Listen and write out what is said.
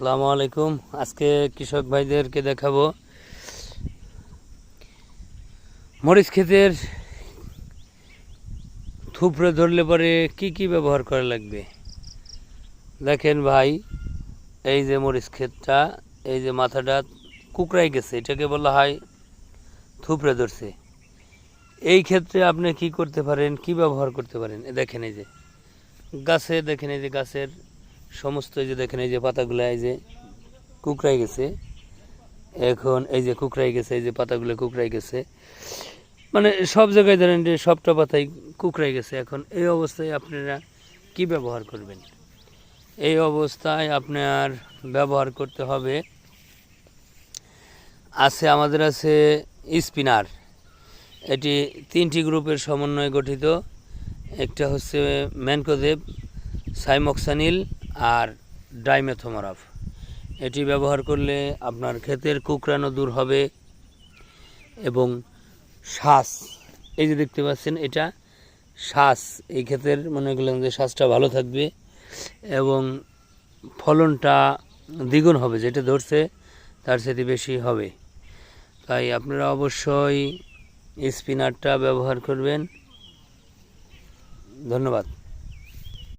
আসসালামু আলাইকুম। আজকে কৃষক ভাইদেরকে দেখাবো মরিচ ক্ষেতের থুপড়ে ধরলে পরে কি কি ব্যবহার করা লাগবে। দেখেন ভাই, এই যে মরিচ ক্ষেতটা, এই যে মাথাটা কুকড়াই গেছে, এটাকে বলা হয় থুপড়ে ধরছে। এই ক্ষেত্রে আপনি কি করতে পারেন, কি ব্যবহার করতে পারেন? দেখেন এই যে গাছে, দেখেন এই যে গাছের সমস্ত, এই যে দেখেন এই যে পাতাগুলো এই যে কুকড়াই গেছে। এখন এই যে কুকড়াই গেছে, এই যে পাতাগুলো কুকড়াই গেছে, মানে সব জায়গায় ধরেন যে সবটা পাতাই কুকড়াই গেছে। এখন এই অবস্থায় আপনারা কি ব্যবহার করবেন? এই অবস্থায় আপনার ব্যবহার করতে হবে, আমাদের আছে স্পিনার। এটি 3টি গ্রুপের সমন্বয়ে গঠিত। একটা হচ্ছে ম্যানকোজেব, সাইমোক্সানিল আর ডাইমেথোমারাফ। এটি ব্যবহার করলে আপনার ক্ষেতের কুকড়ানো দূর হবে এবং শ্বাস, এই যে দেখতে পাচ্ছেন এটা শ্বাস, এই ক্ষেতের মনে করলেন যে শ্বাসটা ভালো থাকবে এবং ফলনটা দ্বিগুণ হবে, যেটা ধরছে তার সাথে বেশি হবে। তাই আপনারা অবশ্যই স্পিনারটা ব্যবহার করবেন। ধন্যবাদ।